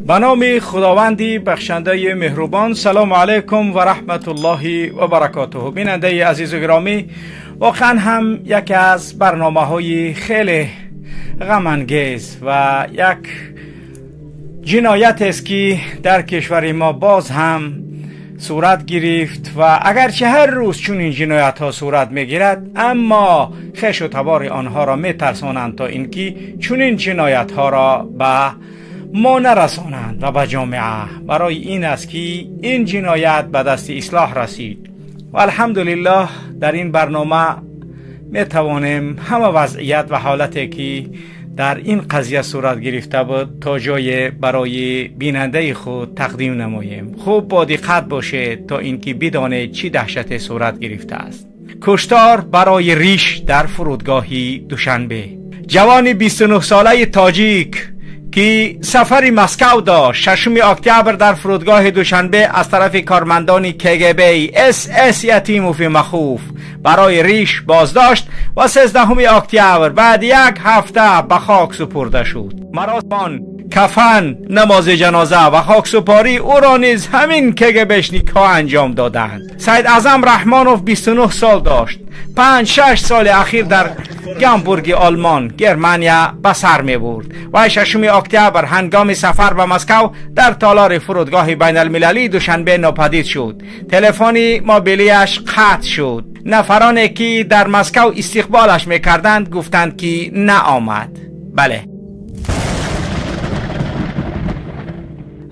به نام خداوندی بخشنده مهربان. سلام علیکم و رحمت الله و برکاته. بیننده عزیز و گرامی، واقعا هم یکی از برنامه‌های خیلی غم انگیز و یک جنایت است که در کشور ما باز هم صورت گرفت و اگرچه هر روز چون این جنایت ها صورت میگیرد، اما خش و تبار آنها را میترسانند تا اینکه چون این جنایت ها را به ما نرسانند و به جامعه. برای این است که این جنایت به دست اصلاح رسید و الحمدلله در این برنامه می توانیم همه وضعیت و حالتی که در این قضیه صورت گرفته بود تا جای برای بیننده خود تقدیم نماییم. خوب با دقت باشید تا اینکه بدانید چی دهشت صورت گرفته است. کشتار برای ریش در فرودگاهی دوشنبه. جوان 29 ساله تاجیک که سفر مسکو داشت 6 اکتبر در فرودگاه دوشنبه از طرف کارمندان KGB SS یتیموف مخوف برای ریش بازداشت و 13 اکتبر بعد یک هفته به خاک سپرده شد. مراسم کفن، نماز جنازه و خاک سپاری او را نیز همین KGBشنیک‌ها انجام دادند. سید اعظم رحمانوف 29 سال داشت. 5-6 سال اخیر در گامبورگ آلمان گرمانیا به سر می برد و 6 اکتبر هنگام سفر به مسکو در تالار فرودگاه بین المللی دوشنبه ناپدید شد. تلفن موبیلیش قطع شد. نفرانی که در مسکو استقبالش میکردند گفتند که نه آمد. بله،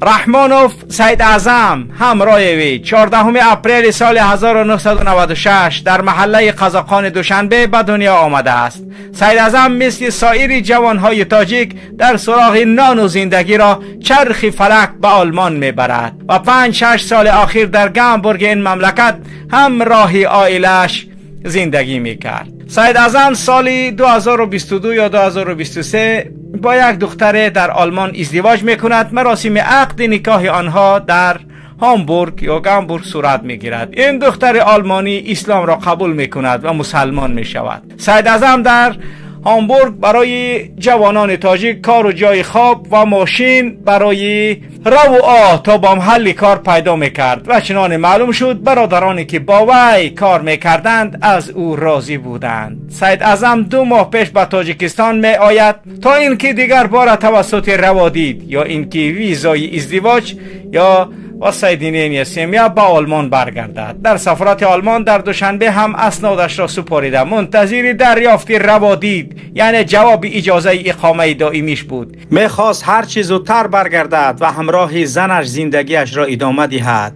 رحمانوف سید اعظم همراه وی 14 اپریل سال 1996 در محله قزاقان دوشنبه به دنیا آمده است. سید اعظم مثل سایر جوانهای تاجیک در سراغ نان و زندگی را چرخ فلک به آلمان میبرد و 5-6 سال اخیر در گامبورگ این مملکت همراه عائله‌اش زندگی میکرد. سید اعظم سال 2022 یا 2023 با یک دختره در آلمان ازدواج میکند. مراسم عقد نکاح آنها در هامبورگ یا گامبورگ صورت میگیرد. این دختر آلمانی اسلام را قبول میکند و مسلمان میشود. سید اعظم در هامبورگ برای جوانان تاجیک کار و جای خواب و ماشین برای رو و تا با محل کار پیدا میکرد و چنان معلوم شد برادرانی که با وی کار میکردند از او راضی بودند. سید اعظم 2 ماه پیش به تاجیکستان می آید تا اینکه دیگر بار توسط روادید یا اینکه ویزای ازدواج یا واسیدینین سیمیا با آلمان برگردد. در سفارت آلمان در دوشنبه هم اسنادش را سپاریده منتظر دریافت روادید یعنی جواب اجازه اقامه دائمیش بود. میخواست هر چیز زودتر برگردد و همراه زنش زندگیش را ادامه دهد.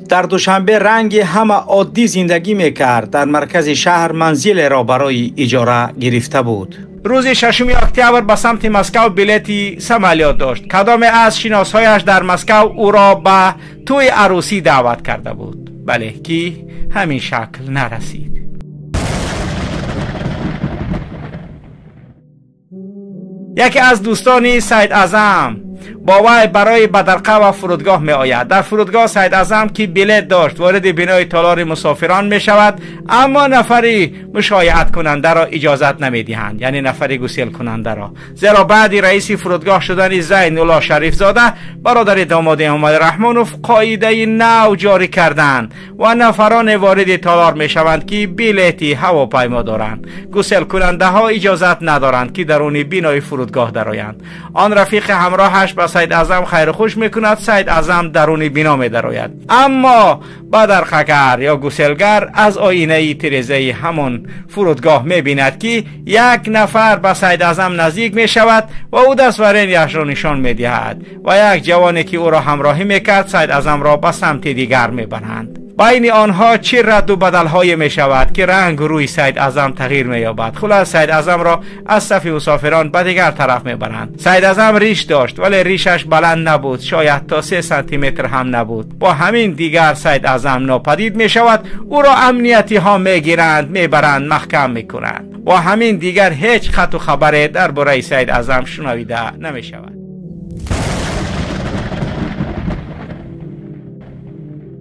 در دوشنبه رنگ همه عادی زندگی میکرد. در مرکز شهر منزل را برای اجاره گرفته بود. روز 6 اکتبر به سمت مسکو بلیتی سمالیات داشت. کدام از شناسایش در مسکو او را به توی عروسی دعوت کرده بود. بله، که همین شکل نرسید. یکی از دوستانی سید اعظم با وی برای بدرقه و فرودگاه می آید. در فرودگاه سید اعظم که بلیت داشت وارد بینای تالار مسافران می شود، اما نفری مشایعت کننده را اجازت نمی دهند، یعنی نفری گسیل کننده را، زیرا بعد رئیس فرودگاه شدن زین الله شریف زاده برادر داماد احمد رحمانوف قاعده نو جاری کردند و نفران وارد تالار می شوند که بلیتی هواپیما دارند. گسیل کننده ها اجازت ندارند که درون بینای فرودگاه درآیند. آن رفیق همراهش با سید اعظم خیر خوش میکند. سید اعظم درون بنا می درآید، اما بدرقه‌گر یا گسلگر از آینه تیرزه همان فرودگاه می بیند که یک نفر به سید اعظم نزدیک می شود و او دستورینش را نشان می دهد و یک جوانی که او را همراهی میکرد سید اعظم را به سمت دیگر می برند. بین آنها چه رد و بدل های می شود که رنگ روی سید اعظم تغییر می یابد. خلاص سید اعظم را از صف مسافران به دیگر طرف می برند. سید اعظم ریش داشت ولی ریشش بلند نبود، شاید تا 3 سانتی متر هم نبود. با همین دیگر سید اعظم ناپدید می شود. او را امنیتی ها می گیرند، می برند، محکم می کنند. با همین دیگر هیچ خط و خبری درباره سید اعظم شنویده نمی شود.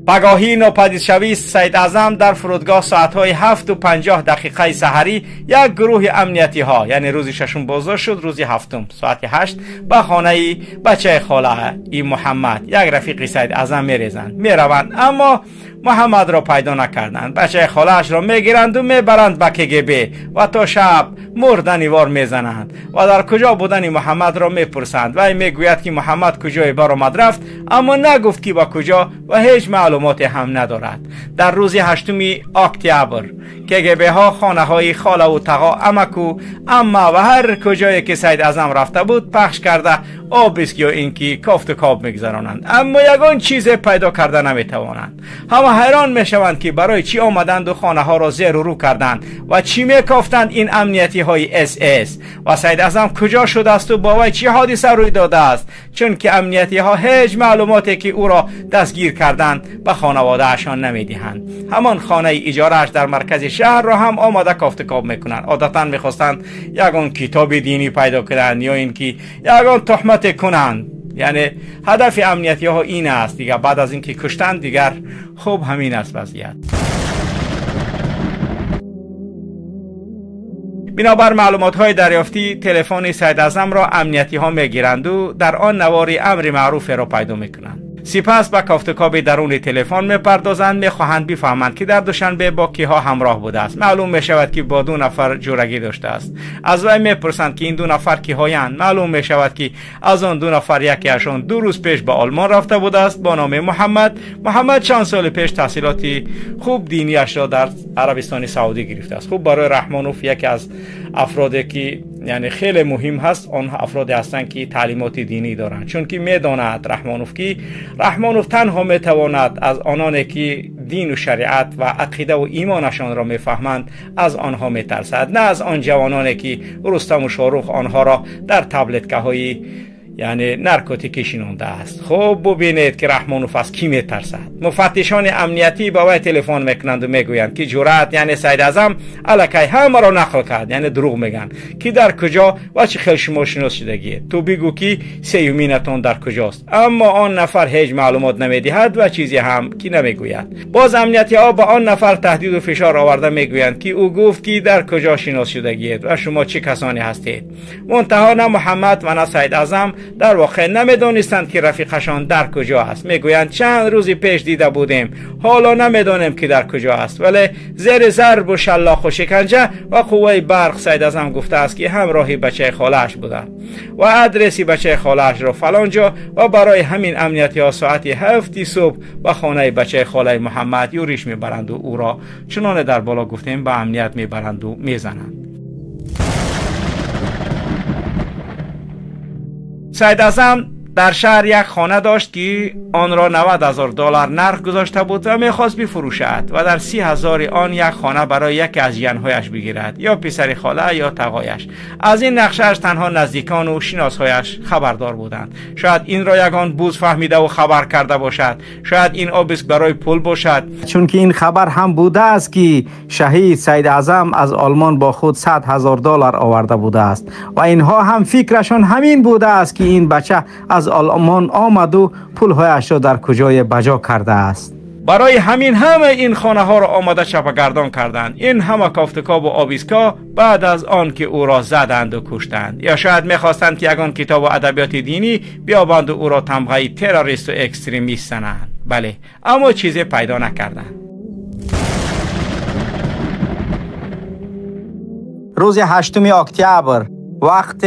پگاهی ناپدید شوی سید اعظم در فرودگاه ساعتهای 7:50 سحری یک گروه امنیتی ها، یعنی روز ششم بازداشت شد، روز هفتم ساعت 8 به خانه بچه خاله ای محمد یک رفیق سید اعظم میریزند، میروند، اما محمد را پیدا نکردند. بچه خاله اش را میگیرند و میبرند به KGB و تا شب مردنی وار میزنند و در کجا بودن محمد را میپرسند و میگوید که محمد کجای برآمد رفت، اما نگفت که با کجا و هیچ معلومات هم ندارد. در روز 8 اکتبر KGB ها خانه های خاله و تقا، عمکو، اما و هر کجایی که سید اعظم رفته بود پخش کرده آب است یا اینکه کافت و کاب میگذرانند، اما یگان چیز پیدا کرده نمیتوانند. همه حیران میشوند که برای چی آمدند و خانه ها را زیر و رو کردند و چی میکافتند این امنیتی های SS و سید اعظم کجا شده است و با وی چی حادثه روی داده است، چون که امنیتی ها هیچ معلوماتی که او را دستگیر کردند به خانواده اشان نمیدهند. همان خانه اجارهش در مرکز شهر را هم آماده کافت کاب میکنند. عادتا میخواستند یگان کتاب دینی پیدا کنند یا اینکه یگان تهمت کنند. یعنی هدف امنیتی ها این است دیگه. بعد از اینکه کشتند دیگر خوب همین است وضعیت. بنابر معلومات های دریافتی تلفن سید اعظم را امنیتی ها میگیرند و در آن نواری امر معروف را پیدا میکنند. سپس به کافتکاب درون تلفن میپردازند، میخواهند بفهمند که در دوشنبه با کیها همراه بوده است. معلوم میشود که با 2 نفر جورگی داشته است. از وی میپرسند که این 2 نفر کیهایند. معلوم میشود که از آن 2 نفر یکی اشان 2 روز پیش به آلمان رفته بوده است با نام محمد چند سال پیش تحصیلات خوب دینیش را در عربستان سعودی گرفته است. خوب برای رحمانوف یکی از افرادی که یعنی خیلی مهم هست، آن افرادی هستند که تعلیمات دینی دارند، چون که میداند رحمانوف تنها میتواند از آنانی که دین و شریعت و عقیده و ایمانشان را میفهمند از آنها میترسد، نه از آن جوانانی که رستم و شاروخ آنها را در تبلتکه های یعنی نارکوتیکی شینانده است. خوب ببینید که رحمانوف از کی میترسد. مفتشان امنیتی با وی تلفن میکنند و میگویند که جرأت یعنی سید اعظم الکی همه را نقل کرد، یعنی دروغ میگن که در کجا و چه خیلی شما شناس شدگی، تو بگو که سیومینتون در کجاست، اما آن نفر هیچ معلومات نمیدهد و چیزی هم که نمیگوید. باز امنیتی ها با آن نفر تهدید و فشار آورده میگویند که او گفت که در کجا شناس شدگی و شما چه کسانی هستید. منتها نه محمد و نه سید اعظم در واقع نمیدانستند که رفیقشان در کجا است. میگویند چند روزی پیش دیده بودیم، حالا نمیدانیم که در کجا است، ولی زیر ضرب و شلاق و شکنجه و قوه برق سید اعظم گفته است که همراهی بچه خاله‌اش بوده و ادرسی بچه خاله‌اش را فلانجا و برای همین امنیتی ها ساعت 7 صبح به خانه بچه خاله محمد یوریش میبرند و او را چنانه در بالا گفتیم به امنیت میبرند و میزنند. سید اعظم در شهر یک خانه داشت که آن را $90,000 نرخ گذاشته بود و میخواست بفروشد و در 30,000 آن یک خانه برای یکی از جنهایش بگیرد، یا پسر خاله یا تقایش. از این نقشهش تنها نزدیکان و شناسهایش خبردار بودند. شاید این را یگان بوز فهمیده و خبر کرده باشد، شاید این آبسک برای پول باشد، چون که این خبر هم بوده است که شهید سید اعظم از آلمان با خود $100,000 آورده بوده است و اینها هم فکرشان همین بوده است که این بچه از آلمان آمد و پولهایش را در کجای بجا کرده است. برای همین همه این خانه ها را آماده چپگردان کردند. این همه کافتکاب و آبیسکا بعد از آن که او را زدند و کشتند، یا شاید میخواستند که یگان کتاب و ادبیات دینی بیابند و او را تمغه تروریست و اکستریمیست زنند. بله، اما چیزی پیدا نکردند. روز 8 اکتبر وقت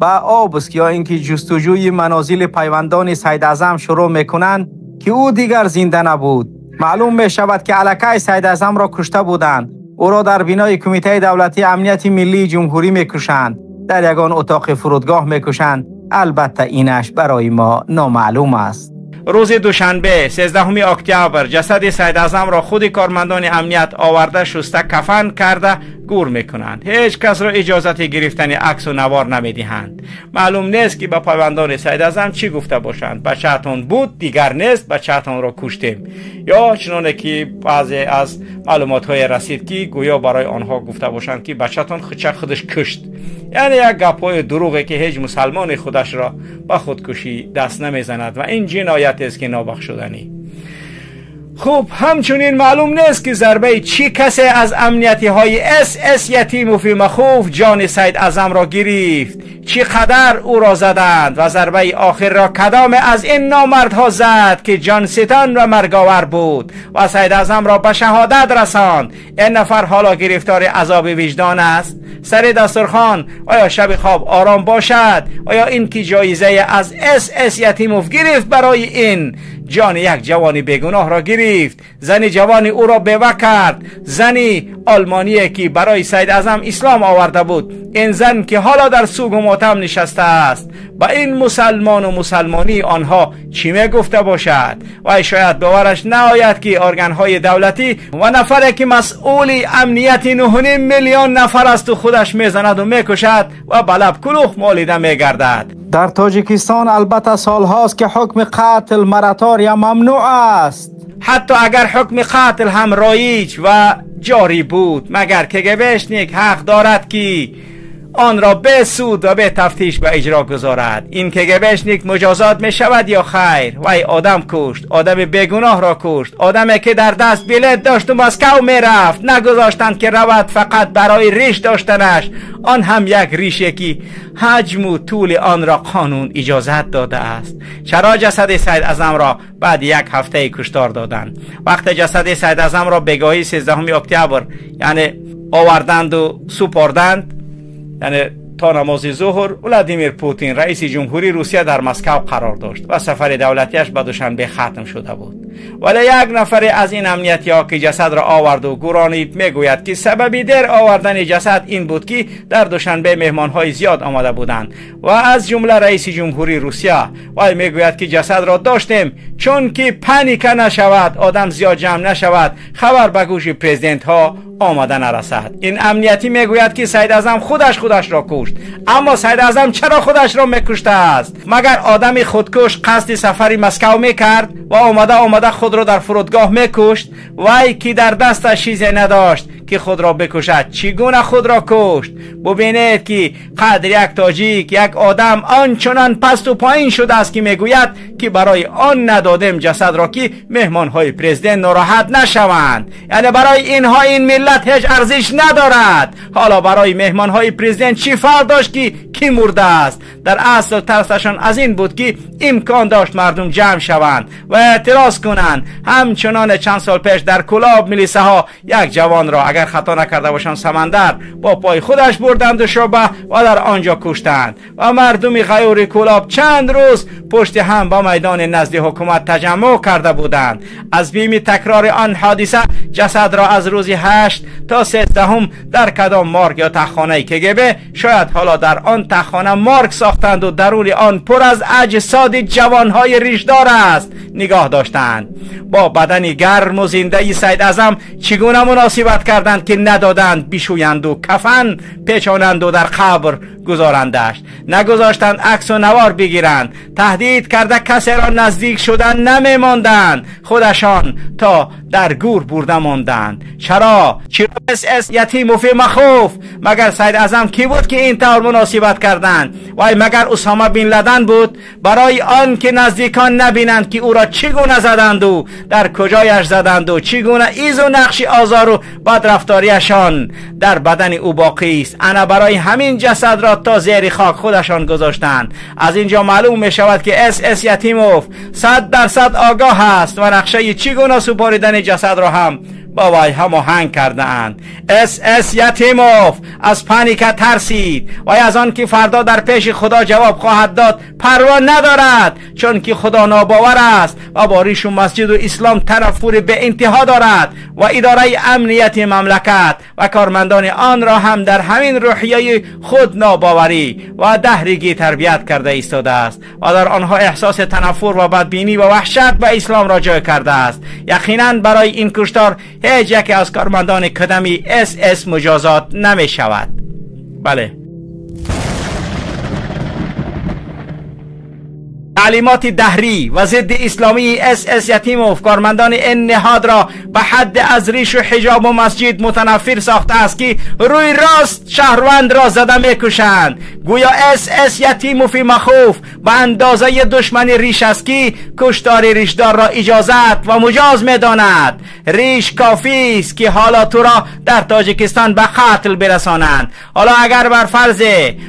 با آبسک یا اینکه جستجوی منازل پیوندان سید اعظم شروع میکنند که او دیگر زنده نبود. معلوم می شود که الکی سید اعظم را کشته بودند. او را در بینای کمیته دولتی امنیت ملی جمهوری میکشند، در یگان اتاق فرودگاه میکشند. البته اینش برای ما نامعلوم است. روز دوشنبه 13 اکتبر جسد سید اعظم را خود کارمندان امنیت آورده شسته کفن کرده گور میکنند. هیچ کس را اجازت گرفتن عکس و نوار نمیدهند. معلوم نیست که به پیوندان سید اعظم چی گفته باشند. بچه‌تان بود دیگر نیست، بچه‌تان را کشتیم، یا چنانه که بعضی از معلومات های رسید که گویا برای آنها گفته باشند که بچه‌تان خودش کشت. یعنی یک گپ‌های دروغی که هیچ مسلمان خودش را به خودکشی دست نمیزند و این جنایت است که نابخشودنی. خب همچنین معلوم نیست که ضربه چی کسی از امنیتی های SS یتیم فی مخوف جان سید اعظم را گرفت، چقدر او را زدند و ضربه آخر را کدام از این نامردها زد که جان ستان و مرگاور بود و سید اعظم را به شهادت رساند. این نفر حالا گرفتار عذاب وجدان است. سر دسترخوان آیا شب خواب آرام باشد؟ آیا این که جایزه از SS یتیموف گرفت برای این جان یک جوان بیگناه را گرفت، زنی جوانی او را بیوه کرد، زنی آلمانی که برای سید اعظم اسلام آورده بود، این زن که حالا در سوگ و ماتم نشسته است، با این مسلمان و مسلمانی آنها چی می گفته باشد؟ و شاید باورش نآید که ارگانهای دولتی و نفری که مسئول امنیت 9.5 میلیون نفر است و خودش میزند و میکشد و بلب کلوخ مالیده میگردد. در تاجیکستان البته سالهاست که حکم قتل مراتوریا ممنوع است. حتی اگر حکم قتل هم رایج و جاری بود، مگر کگبشنیک حق دارد که آن را به سود و به تفتیش به اجرا گذارد. این کگبشنیک مجازات می شود یا خیر؟ وای آدم کشت، آدم بیگناه را کشت، آدمی که در دست بلیط داشت و مسکو می رفت، نگذاشتند که رود فقط برای ریش داشتنش، آن هم یک ریشه که حجم و طول آن را قانون اجازت داده است. چرا جسد سید اعظم را بعد یک هفته کشتار دادند؟ وقت جسد سید اعظم را بگاهی 13 اکتبر یعنی آوردند و سپردند، یعنی تا نماز ظهر ولادیمیر پوتین رئیس جمهوری روسیه در مسکو قرار داشت و سفر دولتیش به دوشنبه ختم شده بود. ولی یک نفر از این امنیتی ها که جسد را آورد و گرانید میگوید که سببی در آوردن جسد این بود که در دوشنبه مهمان های زیاد آمده بودند و از جمله رئیس جمهوری روسیه. و میگوید که جسد را داشتیم چون که پانیک نشود، آدم زیاد جمع نشود، خبر به گوش پرزیدنت ها آمده نرسد. این امنیتی میگوید که سید اعظم خودش را کشت. اما سید اعظم چرا خودش را میکشته است؟ مگر آدمی خودکش قصد سفری مسکو میکرد و آمده خود را در فرودگاه میکشت؟ وای که در دستش چیزی نداشت که خود را بکشد، چگونه خود را کشت؟ ببینید که قدر یک تاجیک، یک آدم آنچنان پست و پایین شده است که میگوید که برای آن ندادم جسد را که مهمان های پرزیدنت ناراحت نشوند. یعنی برای اینها این ملت هیچ ارزش ندارد. حالا برای مهمان های پرزیدنت چی فرق داشت که کی مرده است؟ در اصل ترسشان از این بود که امکان داشت مردم جمع شوند و اعتراض کنند. همچنان چند سال پیش در کلاب ملیسه ها یک جوان را اگر خطا نکرده باشند سمندر با پای خودش بردند و شعبه و در آنجا کشتند و مردم غیور کلاب چند روز پشت هم با میدان نزد حکومت تجمع کرده بودند. از بیم تکرار آن حادثه جسد را از روز 8 تا 13 در کدام مارگ یا تخانه کگبه، شاید حالا در آن تخانه مارگ ساختند و درون آن پر از اجساد جوانهای ریشدار است نگاه داشتند. با بدن گرم و زنده سید اعظم چگونه مناسبت کردند که ندادند بشویند و کفن پیچانند و در قبر گذارندش، نگذاشتند عکس و نوار بگیرند، تهدید کرده کسی را نزدیک شدن نمیماندند، خودشان تا در گور برده ماندند. چرا SS یتیم فی مخوف؟ مگر سید اعظم کی بود که این طور مناسبت کردند؟ وای مگر اسامه بن لدن بود؟ برای آن که نزدیکان نبینند که او را چگونه زدند و در کجایش زدند و چگونه ایز و نقش آزار و بدرفتاریشان در بدن او باقی است، انا برای همین جسد را تا زیر خاک خودشان گذاشتند. از اینجا معلوم می شود که SS یتیموف 100% آگاه است و نقشه چگونه سپاریدن جسد را هم با وی هماهنگ کرده اند. SS یتیموف از پانیک ترسید و از آن که فردا در پیش خدا جواب خواهد داد پروا ندارد، چون که خدا ناباور است و با ریش و مسجد و اسلام تنفر به انتها دارد و اداره امنیت مملکت و کارمندان آن را هم در همین روحیه خود ناباوری و دهریگی تربیت کرده ایستاده است و در آنها احساس تنفر و بدبینی و وحشت به اسلام را جای کرده است. یقینا برای این کشتار هیچ یکی از کارمندان کدمی SS مجازات نمی شود. بله، تعلیمات دهری و ضد اسلامی SS یتیموف کارمندان این نهاد را به حد از ریش و حجاب و مسجد متنفر ساخته است که روی راست شهروند را زده میکشند. گویا SS یتیموف مخوف به اندازه دشمن ریش است که کشتار ریشدار را اجازت و مجاز میداند. ریش کافی است که حالا تو را در تاجیکستان به قتل برسانند. حالا اگر بر فرض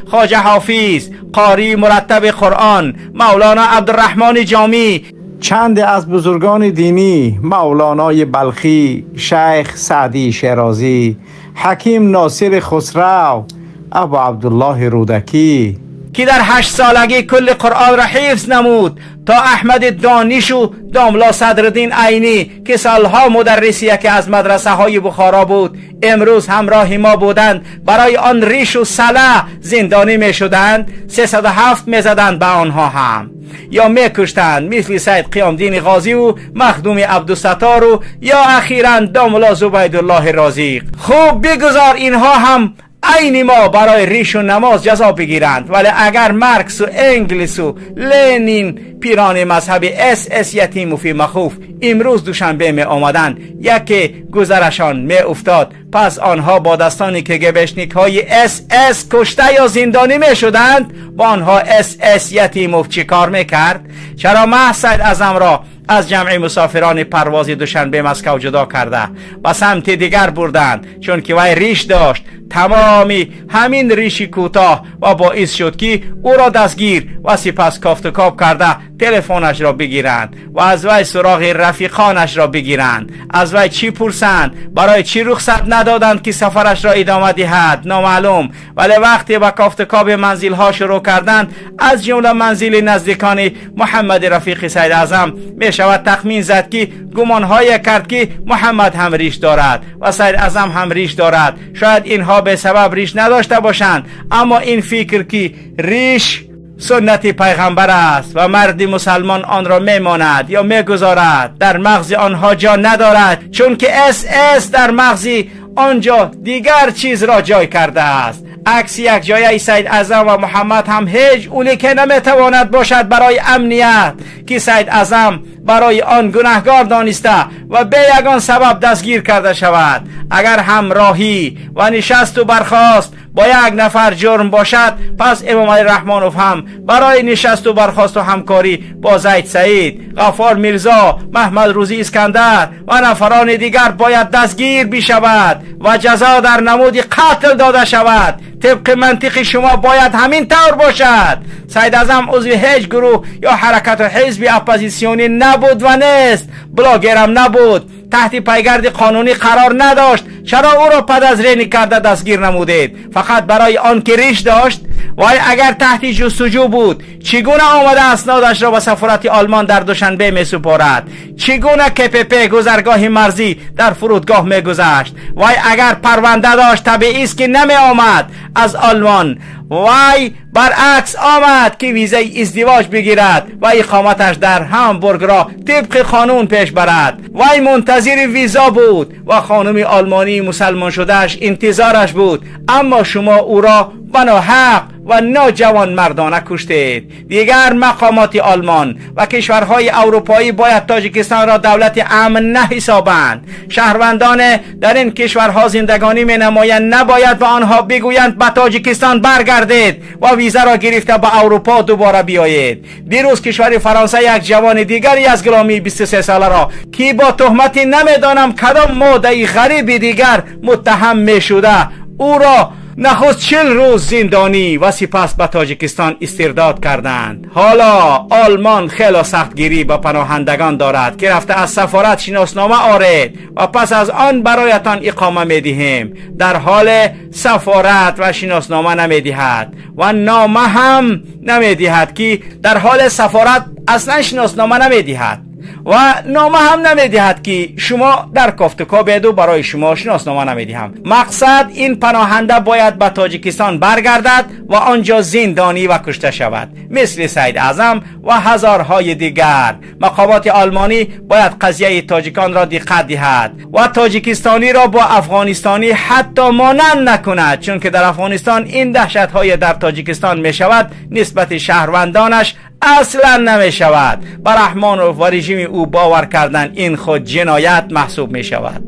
خواجه حافظ قاری مرتب قرآن مولانا عبدالرحمن جامی، چند از بزرگان دینی مولانای بلخی، شیخ سعدی شیرازی، حکیم ناصر خسرو، ابو عبدالله رودکی که در 8 سالگی کل قرآن را حفظ نمود، تا احمد دانش و داملا صدرالدین عینی که سالها مدرسی که از مدرسه های بخارا بود امروز همراه ما بودند، برای آن ریش و سله زندانی می شدند. 307 می زدند به آنها هم، یا می کشتند مثل سید قیامدین غازی و مخدوم عبدالستار و یا اخیراً داملا زبیدالله رازیق. خوب بگذار اینها هم عین ما برای ریش و نماز جزا بگیرند، ولی اگر مارکس و انگلیس و لنین پیران مذهب SS یتیموف مخوف امروز دوشنبه می آمدند، یکی گذرشان می افتاد، پس آنها با دستانی که گبشنیک های SS کشته یا زندانی می شدند با آنها SS یتیموف چی کار می کرد؟ چرا محض سید اعظم را از جمع مسافران پرواز دوشنبه مسکو جدا کرده و سمت دیگر بردند؟ چون که وی ریش داشت، تمامی همین ریشی کوتاه و باعث شد که او را دستگیر و سپس کافت و کاب کرده تلفنش را بگیرند و از وی سراغ رفیقانش را بگیرند. از وی چی پرسند؟ برای چی رخصت ندادند که سفرش را ادامه دهد؟ نامعلوم. ولی وقتی با کافت و کاب منزل ها شروع کردند، از جمله منزل نزدیکان محمد رفیق سید اعظم، می شود تخمین زد که گمانهای کرد که محمد هم ریش دارد و سید اعظم هم ریش دارد. شاید اینها به سبب ریش نداشته باشند، اما این فکر که ریش سنت پیغمبر است و مرد مسلمان آن را میماند یا میگذارد در مغز آنها جا ندارد، چون که SS در مغز آنجا دیگر چیز را جای کرده است. عکس یک جایه سید اعظم و محمد هم هیچ اولی که نمیتواند باشد برای امنیت که سید اعظم برای آن گناهگار دانسته و به یگان سبب دستگیر کرده شود. اگر همراهی و نشست و برخاست با یک نفر جرم باشد، پس امام علی رحمانوف هم برای نشست و برخاست و همکاری با زید سعید، غفار میرزا، محمد روزی اسکندر و نفران دیگر باید دستگیر بشود و جزا در نمود قتل داده شود. طبق منطق شما باید همین طور باشد. سید اعظم عضو هیچ گروه یا حرکت و حزب اپوزیسیونی نبود و نیست، بلاگرم نبود، تحت پیگرد قانونی قرار نداشت. چرا او را پدازرینی کرده دستگیر نمودید؟ فقط برای آن که ریش داشت؟ وای اگر تحت جستجو بود چگونه آمده اسنادش را به سفارت آلمان در دوشنبه می سپارد؟ چگونه KPP گذرگاه مرزی در فرودگاه می گذشت؟ وای اگر پرونده داشت طبیعی است که نمی آمد از آلمان. وای برعکس آمد که ویزای ازدواج بگیرد و اقامتش در هامبورگ را طبق قانون پیش برد. وای منتظر ویزا بود و خانم آلمانی مسلمان شدهش انتظارش بود، اما شما او را بناحق و ناجوان مردانه کشتید. دیگر مقامات آلمان و کشورهای اروپایی باید تاجیکستان را دولت امن نحسابند. شهروندان در این کشورها زندگانی می نمایند، نباید به آنها بگویند به تاجیکستان برگردید و ویزا را گرفته به اروپا دوباره بیایید. دیروز کشور فرانسه یک جوان دیگری از گرامی 23 ساله را که با تهمت نمیدانم کدام ماده غریب دیگر متهم می شده، او را نخست 40 روز زندانی و سپس به تاجیکستان استرداد کردند. حالا آلمان خیلی سختگیری به پناهندگان دارد که رفته از سفارت شناسنامه آرید و پس از آن برایتان اقامه می دهیم. در حال سفارت و شناسنامه نمی دهد و نامه هم نمی دهد که در حال سفارت اصلا شناسنامه نمی دهد و نامه هم نمیدهد که شما در کافتکا بیدو برای شما شناسنامه نمیدهم. مقصد این پناهنده باید به تاجیکستان برگردد و آنجا زندانی و کشته شود مثل سید اعظم و هزارهای دیگر. مقامات آلمانی باید قضیه تاجیکان را دقت دهد و تاجیکستانی را با افغانستانی حتی مانند نکند، چون که در افغانستان این دهشت‌های در تاجیکستان می شود نسبت شهروندانش اصلا نمی شود. به رحمانوف و رژیم او باور کردن این خود جنایت محسوب می شود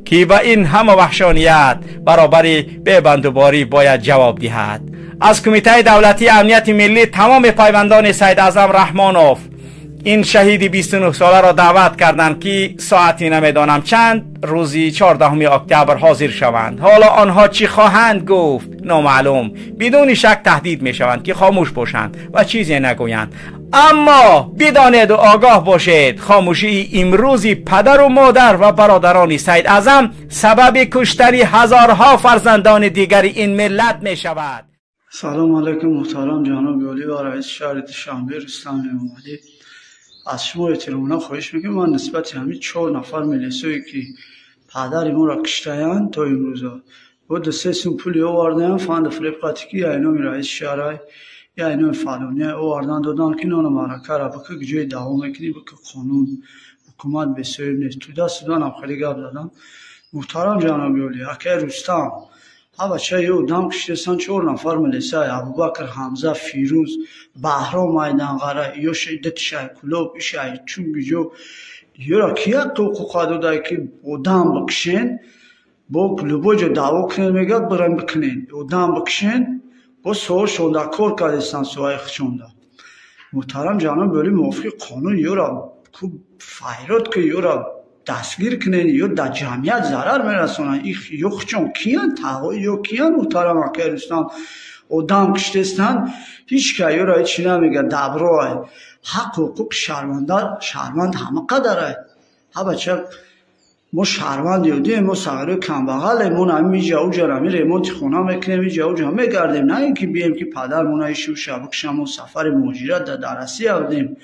که با این همه وحشانیت برابر ببندوباری باید جواب دهد. از کمیته دولتی امنیت ملی تمام پیوندان سید اعظم رحمانوف این شهید 29 ساله را دعوت کردند که ساعتی نمیدانم چند روزی 14 اکتبر حاضر شوند. حالا آنها چی خواهند گفت نامعلوم. بدون شک تهدید می شوند که خاموش باشند و چیزی نگویند. اما بدانید و آگاه باشید خاموشی امروزی پدر و مادر و برادران سید اعظم سبب کشتن هزارها فرزندان دیگر این ملت می شود. سلام علیکم محترم جناب ولی و رئیس شهر دوشنبه رستم امامعلی. از شما احتراماً خواهش میکنم من نسبت همین 4 نفر ملیسوی که پدر ما را کشته‌اند تا امروزا بود 3 سوم پولی آوردن فند فریقاتی که اینو رئیس شهر یا اینو فلانی آوردن دادن که نون معرکه را بک جای دوام میکنی بک قانون حکومت بسیار نیست تو دست دادن خیلی گپ دادم. محترم جناب ولی اکه رستم ها بچه یو دم کشتستان 4 نفر ملیسای ابوبکر حمزه فیروز بهرام میدانغره یا شدت شایکلوب شای چون بیجو یورا کیا حقوق دادای که بودام بکشین با کلوبوجو دعوا کنن میگه برام بکنین بودام بکشین با سو شوندا کور کردستان سوای خشوندا. محترم جناب ولی موافق قانون یورا کو فایرات که یورا دستگیر کنین یا در جمعیت ضرر میرسونن این یخچون کیان تاوی یا کیان محترم که رستم آدم کشتستان هیچ که یورا هیچی نمیگه دبرای حق و حقوق شهروند همه قدره. ها بچه ما شهروند یودیم ما صغیر کم بغل ما نمی جاو جرمی ریمونت خونه میکنیم می جاو جا میگردیم نه اینکه بیم که پدرمون ایشو شبک شما سفر مهاجرت در درسی آوردیم.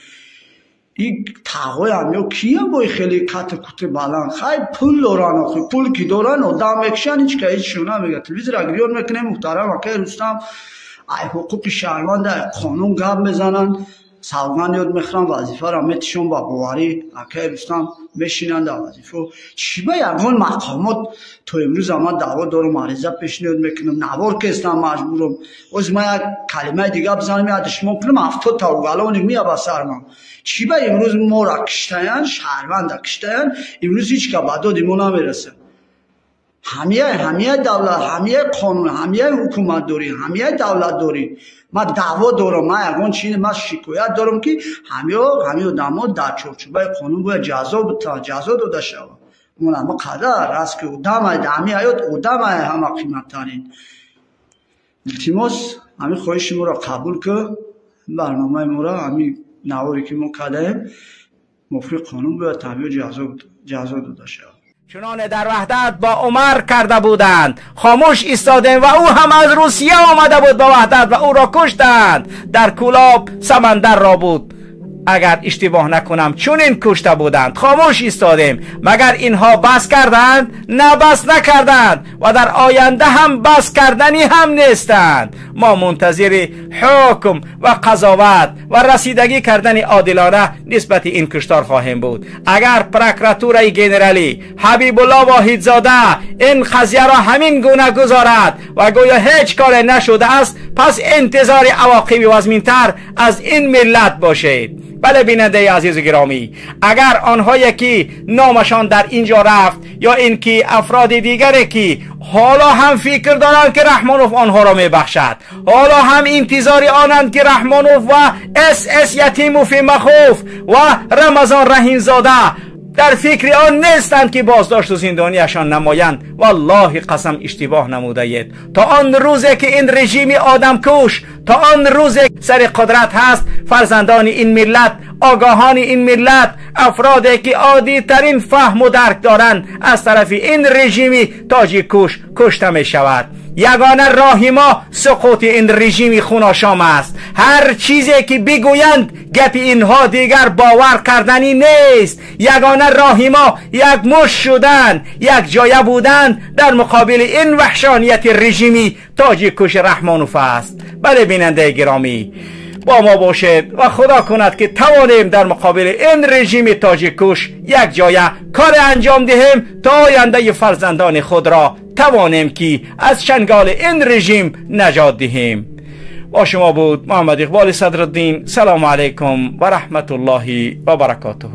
این تاغوی همیو کیه بای خیلی کت بلند خیلی پول دارن آخی پول کی دارن آدم میکشن هیچ که هیچ شونه میگه تلویزیون اگریون میکنه محترم اکه رستم ای حقوق شهروند قانون گپ میزنن سوگند یاد میخرن وظیفه را میتشون با بواری اکه رستم بشینن در وظیفه چی با یکان مقامات تو امروز اما دعوا دارم عریضه پیشنهاد میکنم نوار که استم مجبورم از ما یک کلمه دیگه بزنم یادش ممکنم 70 تا گلونی میاد با سرم چی با امروز ما را کشتن شهروند کشتن امروز هیچ که بعداد ما نمیرسه. همیه دولت همیه قانون همیه حکومت داری همیه دولت داری ما دعوا دارم ما یگان چیزی ما شکایت دارم که همیه دما در چوبای قانون باید جزا داده شود. من اما قدر است که آدم همیه حیات آدم همه قیمت ترین التماس همین خواهش ما را قبول که برنامه ما را همین نواری که ما کردیم موافق قانون باید تبیه جزا داده شود. چنان در وحدت با عمر کرده بودند خاموش ایستادیم و او هم از روسیه آمده بود با وحدت و او را کشتند. در کولاب سمندر را بود اگر اشتباه نکنم چون این کشته بودند. خاموش ایستادیم مگر اینها بس کردند؟ نه بس نکردند و در آینده هم بس کردنی هم نیستند. ما منتظر حکم و قضاوت و رسیدگی کردن عادلانه نسبت این کشتار خواهیم بود. اگر پروکراتور گنرالی حبیب الله واحدزاده این قضیه را همین گونه گذارد و گویا هیچ کار نشده است پس انتظار عواقبی وزمینتر از این ملت باشید. بله بیننده عزیز و گرامی اگر آنهایی که نامشان در اینجا رفت یا اینکه افراد دیگری که حالا هم فکر دارند که رحمانوف آنها را میبخشد حالا هم انتظار آنند که رحمانوف و اس یتیم فی مخوف و رمضان رحیمزاده در فکر آن نیستند که بازداشت و زندانیشان نمایند والله قسم اشتباه نموده اید. تا آن روزی که این رژیم آدم کش تا آن روزی سر قدرت هست فرزندان این ملت آگاهان این ملت افرادی که عادی ترین فهم و درک دارند از طرف این رژیم تاجیک کش کشته می شود. یگانه راه ما سقوط این رژیم خوناشام است. هر چیزی که بگویند گپ اینها دیگر باور کردنی نیست. یگانه راه ما یک مش شدن یک جایه بودن در مقابل این وحشانیت رژیمی تاجیک کش رحمانوف است. بله بیننده گرامی با ما باشید و خدا کند که توانیم در مقابل این رژیم تاجیک کش یک جایه کار انجام دهیم تا آینده فرزندان خود را توانیم که از چنگال این رژیم نجات دهیم. با شما بود محمد اقبال صدرالدین. سلام علیکم و رحمت الله و برکاته.